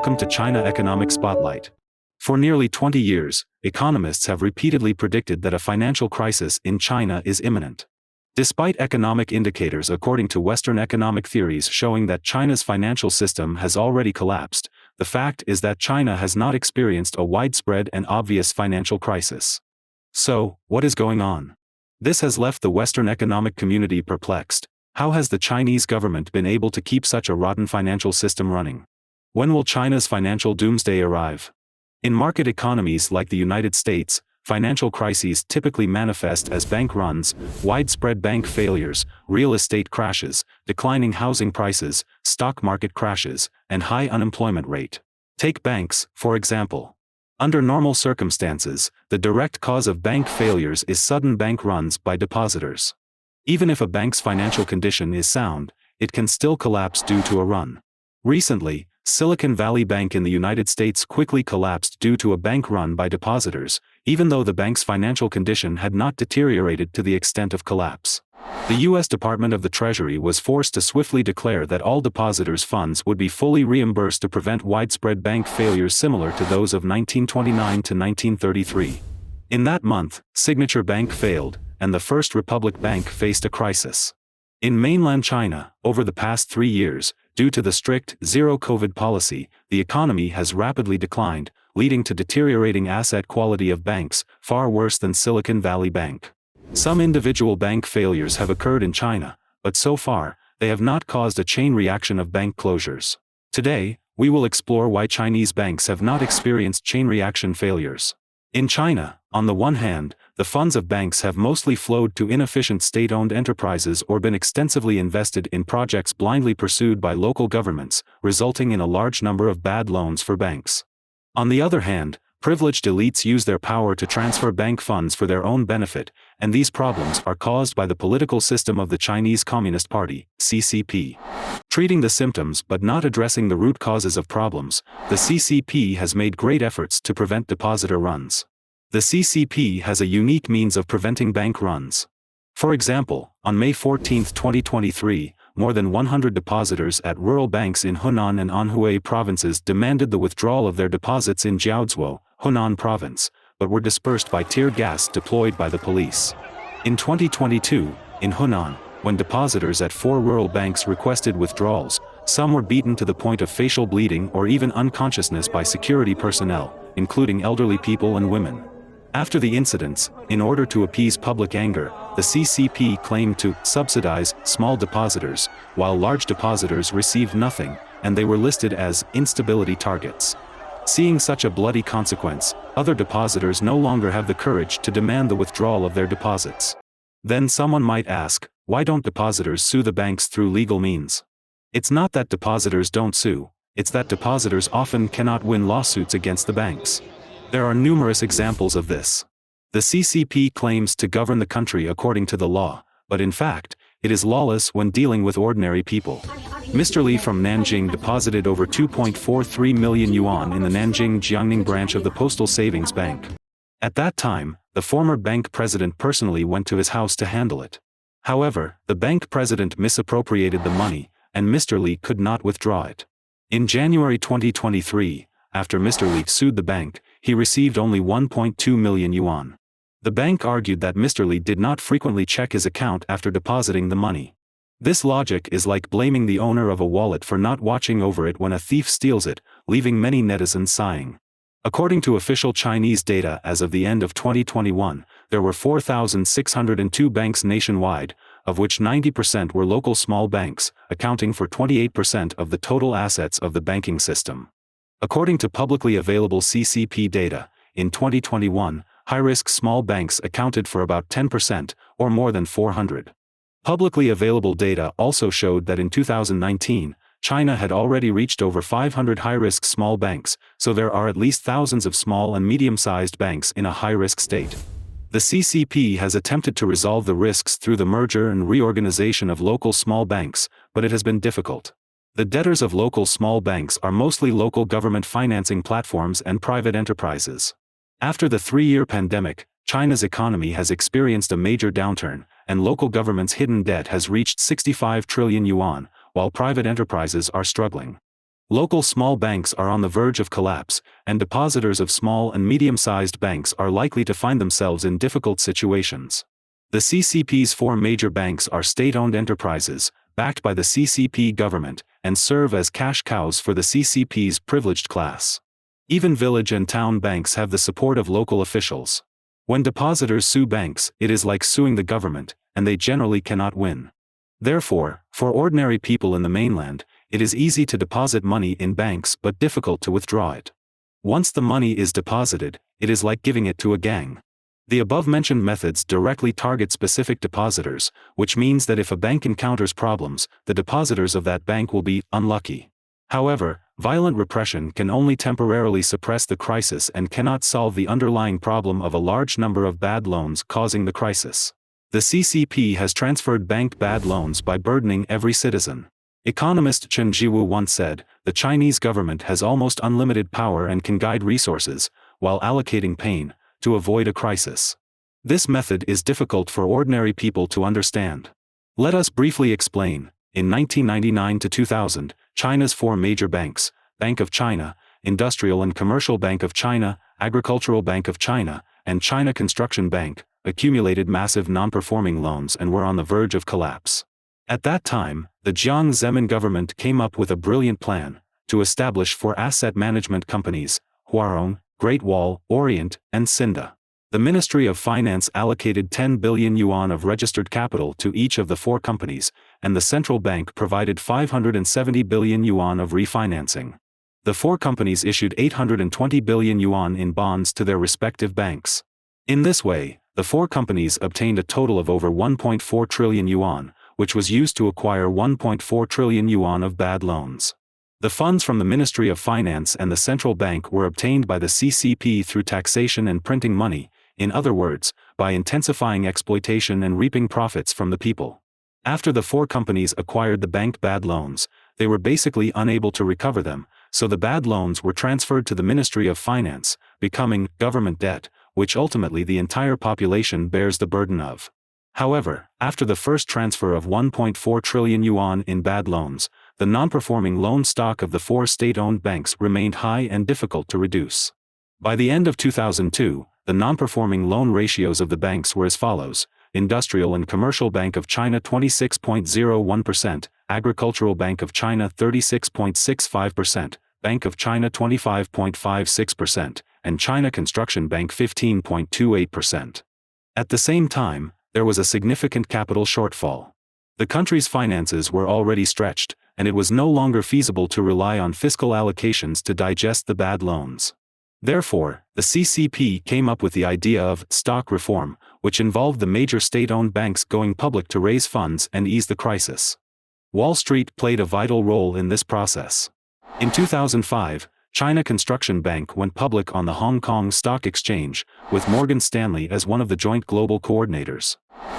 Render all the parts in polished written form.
welcome to China Economic Spotlight. For nearly 20 years, economists have repeatedly predicted that a financial crisis in China is imminent. Despite economic indicators according to Western economic theories showing that China's financial system has already collapsed, the fact is that China has not experienced a widespread and obvious financial crisis. So, what is going on? This has left the Western economic community perplexed. How has the Chinese government been able to keep such a rotten financial system running? When will China's financial doomsday arrive? In market economies like the United States, financial crises typically manifest as bank runs, widespread bank failures, real estate crashes, declining housing prices, stock market crashes, and high unemployment rate. Take banks, for example. Under normal circumstances, the direct cause of bank failures is sudden bank runs by depositors. Even if a bank's financial condition is sound, it can still collapse due to a run. Recently, Silicon Valley Bank in the United States quickly collapsed due to a bank run by depositors, even though the bank's financial condition had not deteriorated to the extent of collapse. The U.S. Department of the Treasury was forced to swiftly declare that all depositors' funds would be fully reimbursed to prevent widespread bank failures similar to those of 1929 to 1933. In that month, Signature Bank failed, and the First Republic Bank faced a crisis. In mainland China, over the past 3 years, due to the strict zero-COVID policy, the economy has rapidly declined, leading to deteriorating asset quality of banks, far worse than Silicon Valley Bank. Some individual bank failures have occurred in China, but so far, they have not caused a chain reaction of bank closures. Today, we will explore why Chinese banks have not experienced chain reaction failures. In China, on the one hand, the funds of banks have mostly flowed to inefficient state-owned enterprises or been extensively invested in projects blindly pursued by local governments, resulting in a large number of bad loans for banks. On the other hand, privileged elites use their power to transfer bank funds for their own benefit, and these problems are caused by the political system of the Chinese Communist Party, CCP. Treating the symptoms but not addressing the root causes of problems, the CCP has made great efforts to prevent depositor runs. The CCP has a unique means of preventing bank runs. For example, on May 14, 2023, more than 100 depositors at rural banks in Hunan and Anhui provinces demanded the withdrawal of their deposits in Jiaozuo, Hunan province, but were dispersed by tear gas deployed by the police. In 2022, in Hunan, when depositors at 4 rural banks requested withdrawals, some were beaten to the point of facial bleeding or even unconsciousness by security personnel, including elderly people and women. After the incidents, in order to appease public anger, the CCP claimed to subsidize small depositors, while large depositors received nothing, and they were listed as instability targets. Seeing such a bloody consequence, other depositors no longer have the courage to demand the withdrawal of their deposits. Then someone might ask, why don't depositors sue the banks through legal means? It's not that depositors don't sue, it's that depositors often cannot win lawsuits against the banks. There are numerous examples of this. The CCP claims to govern the country according to the law, but in fact, it is lawless when dealing with ordinary people. Mr. Li from Nanjing deposited over 2.43 million yuan in the Nanjing Jiangning branch of the Postal Savings Bank. At that time, the former bank president personally went to his house to handle it. However, the bank president misappropriated the money, and Mr. Li could not withdraw it. In January 2023, after Mr. Li sued the bank, he received only 1.2 million yuan. The bank argued that Mr. Li did not frequently check his account after depositing the money. This logic is like blaming the owner of a wallet for not watching over it when a thief steals it, leaving many netizens sighing. According to official Chinese data as of the end of 2021, there were 4,602 banks nationwide, of which 90% were local small banks, accounting for 28% of the total assets of the banking system. According to publicly available CCP data, in 2021, high-risk small banks accounted for about 10%, or more than 400. Publicly available data also showed that in 2019, China had already reached over 500 high-risk small banks, so there are at least thousands of small and medium-sized banks in a high-risk state. The CCP has attempted to resolve the risks through the merger and reorganization of local small banks, but it has been difficult. The debtors of local small banks are mostly local government financing platforms and private enterprises. After the 3-year pandemic, China's economy has experienced a major downturn, and local government's hidden debt has reached 65 trillion yuan, while private enterprises are struggling. Local small banks are on the verge of collapse, and depositors of small and medium-sized banks are likely to find themselves in difficult situations. The CCP's four major banks are state-owned enterprises, backed by the CCP government, and serve as cash cows for the CCP's privileged class. Even village and town banks have the support of local officials. When depositors sue banks, it is like suing the government, and they generally cannot win. Therefore, for ordinary people in the mainland, it is easy to deposit money in banks but difficult to withdraw it. Once the money is deposited, it is like giving it to a gang. The above-mentioned methods directly target specific depositors, which means that if a bank encounters problems, the depositors of that bank will be unlucky. However, violent repression can only temporarily suppress the crisis and cannot solve the underlying problem of a large number of bad loans causing the crisis. The CCP has transferred bank bad loans by burdening every citizen. Economist Chen Jiwu once said, "The Chinese government has almost unlimited power and can guide resources, while allocating pain, to avoid a crisis." This method is difficult for ordinary people to understand. Let us briefly explain. In 1999 to 2000, China's four major banks, Bank of China, Industrial and Commercial Bank of China, Agricultural Bank of China, and China Construction Bank, accumulated massive non-performing loans and were on the verge of collapse. At that time, the Jiang Zemin government came up with a brilliant plan to establish four asset management companies: Huarong, Great Wall, Orient, and Cinda. The Ministry of Finance allocated 10 billion yuan of registered capital to each of the four companies, and the central bank provided 570 billion yuan of refinancing. The four companies issued 820 billion yuan in bonds to their respective banks. In this way, the four companies obtained a total of over 1.4 trillion yuan, which was used to acquire 1.4 trillion yuan of bad loans. The funds from the Ministry of Finance and the central bank were obtained by the CCP through taxation and printing money, in other words, by intensifying exploitation and reaping profits from the people. After the four companies acquired the bank bad loans, they were basically unable to recover them, so the bad loans were transferred to the Ministry of Finance, becoming government debt, which ultimately the entire population bears the burden of. However, after the first transfer of 1.4 trillion yuan in bad loans, the non-performing loan stock of the four state-owned banks remained high and difficult to reduce. By the end of 2002, the non-performing loan ratios of the banks were as follows: Industrial and Commercial Bank of China 26.01%, Agricultural Bank of China 36.65%, Bank of China 25.56%, and China Construction Bank 15.28%. At the same time, there was a significant capital shortfall. The country's finances were already stretched, and it was no longer feasible to rely on fiscal allocations to digest the bad loans. Therefore, the CCP came up with the idea of stock reform, which involved the major state-owned banks going public to raise funds and ease the crisis. Wall Street played a vital role in this process. In 2005, China Construction Bank went public on the Hong Kong Stock Exchange, with Morgan Stanley as one of the joint global coordinators.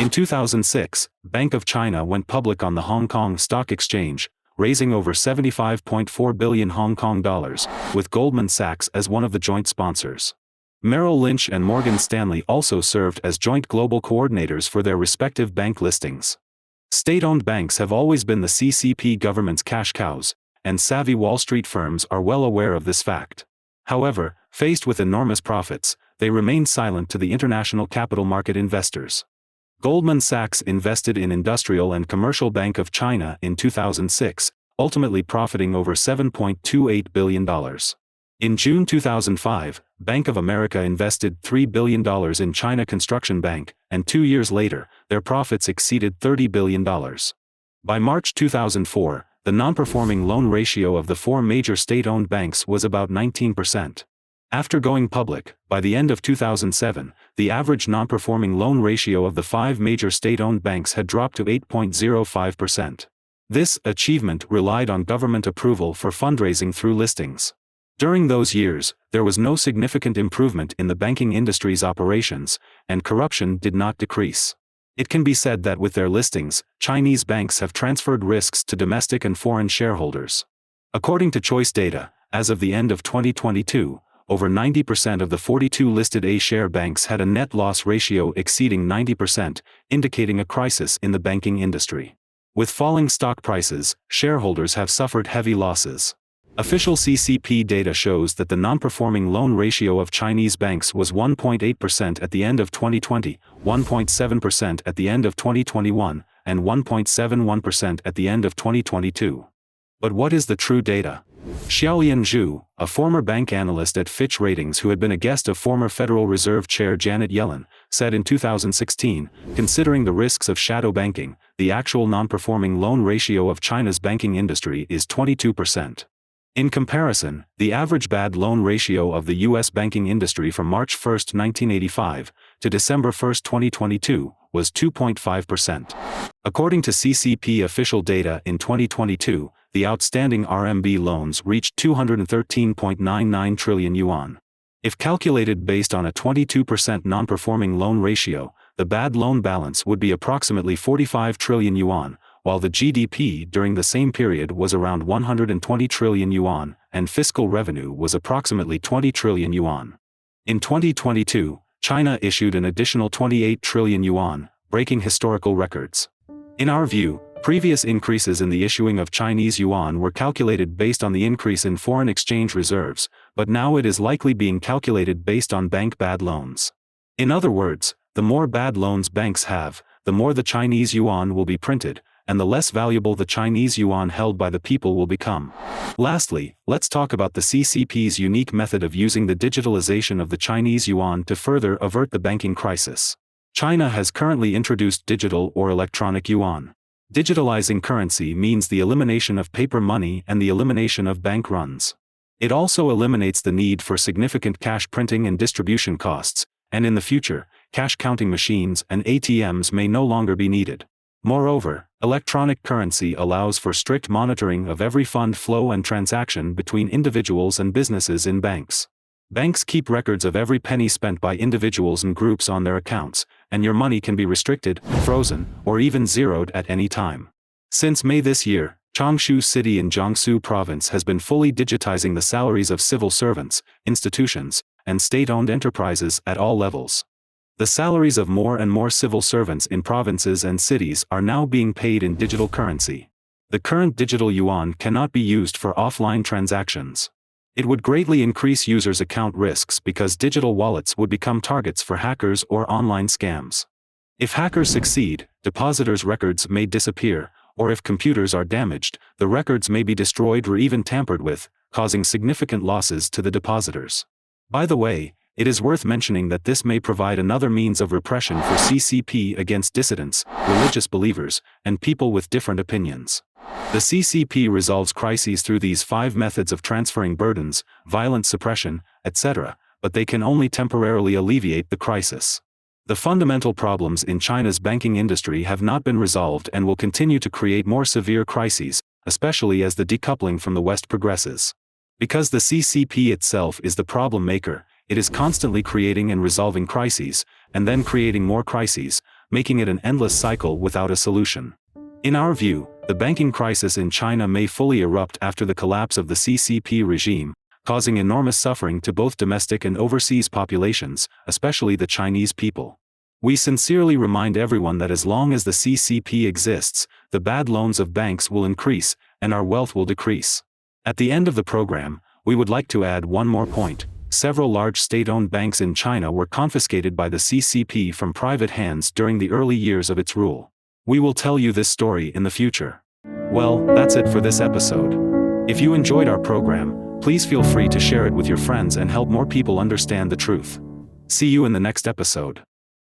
In 2006, Bank of China went public on the Hong Kong Stock Exchange, raising over 75.4 billion Hong Kong dollars, with Goldman Sachs as one of the joint sponsors. Merrill Lynch and Morgan Stanley also served as joint global coordinators for their respective bank listings. State-owned banks have always been the CCP government's cash cows, and savvy Wall Street firms are well aware of this fact. However, faced with enormous profits, they remained silent to the international capital market investors. Goldman Sachs invested in Industrial and Commercial Bank of China in 2006, ultimately profiting over $7.28 billion. In June 2005, Bank of America invested $3 billion in China Construction Bank, and 2 years later, their profits exceeded $30 billion. By March 2004, the non-performing loan ratio of the four major state-owned banks was about 19%. After going public, by the end of 2007, the average non-performing loan ratio of the five major state-owned banks had dropped to 8.05%. This achievement relied on government approval for fundraising through listings. During those years, there was no significant improvement in the banking industry's operations, and corruption did not decrease. It can be said that with their listings, Chinese banks have transferred risks to domestic and foreign shareholders. According to Choice Data, as of the end of 2022, over 90% of the 42 listed A-share banks had a net loss ratio exceeding 90%, indicating a crisis in the banking industry. With falling stock prices, shareholders have suffered heavy losses. Official CCP data shows that the non-performing loan ratio of Chinese banks was 1.8% at the end of 2020, 1.7% at the end of 2021, and 1.71% at the end of 2022. But what is the true data? Xiaolian Zhu, a former bank analyst at Fitch Ratings who had been a guest of former Federal Reserve Chair Janet Yellen, said in 2016, considering the risks of shadow banking, the actual non-performing loan ratio of China's banking industry is 22%. In comparison, the average bad loan ratio of the U.S. banking industry from March 1, 1985, to December 1, 2022, was 2.5%. According to CCP official data in 2022, the outstanding RMB loans reached 213.99 trillion yuan. If calculated based on a 22% non-performing loan ratio, the bad loan balance would be approximately 45 trillion yuan, while the GDP during the same period was around 120 trillion yuan, and fiscal revenue was approximately 20 trillion yuan. In 2022, China issued an additional 28 trillion yuan, breaking historical records. In our view, previous increases in the issuing of Chinese yuan were calculated based on the increase in foreign exchange reserves, but now it is likely being calculated based on bank bad loans. In other words, the more bad loans banks have, the more the Chinese yuan will be printed, and the less valuable the Chinese yuan held by the people will become. Lastly, let's talk about the CCP's unique method of using the digitalization of the Chinese yuan to further avert the banking crisis. China has currently introduced digital or electronic yuan. Digitalizing currency means the elimination of paper money and the elimination of bank runs. It also eliminates the need for significant cash printing and distribution costs, and in the future, cash counting machines and ATMs may no longer be needed. Moreover, electronic currency allows for strict monitoring of every fund flow and transaction between individuals and businesses in banks. Banks keep records of every penny spent by individuals and groups on their accounts, and your money can be restricted, frozen, or even zeroed at any time. Since May this year, Changshu City in Jiangsu Province has been fully digitizing the salaries of civil servants, institutions, and state-owned enterprises at all levels. The salaries of more and more civil servants in provinces and cities are now being paid in digital currency. The current digital yuan cannot be used for offline transactions. It would greatly increase users' account risks because digital wallets would become targets for hackers or online scams. If hackers succeed, depositors' records may disappear, or if computers are damaged, the records may be destroyed or even tampered with, causing significant losses to the depositors. By the way, it is worth mentioning that this may provide another means of repression for CCP against dissidents, religious believers, and people with different opinions. The CCP resolves crises through these 5 methods of transferring burdens, violent suppression, etc., but they can only temporarily alleviate the crisis. The fundamental problems in China's banking industry have not been resolved and will continue to create more severe crises, especially as the decoupling from the West progresses. Because the CCP itself is the problem maker, it is constantly creating and resolving crises, and then creating more crises, making it an endless cycle without a solution. In our view, the banking crisis in China may fully erupt after the collapse of the CCP regime, causing enormous suffering to both domestic and overseas populations, especially the Chinese people. We sincerely remind everyone that as long as the CCP exists, the bad loans of banks will increase, and our wealth will decrease. At the end of the program, we would like to add one more point. Several large state-owned banks in China were confiscated by the CCP from private hands during the early years of its rule. We will tell you this story in the future. Well, that's it for this episode. If you enjoyed our program, please feel free to share it with your friends and help more people understand the truth. See you in the next episode.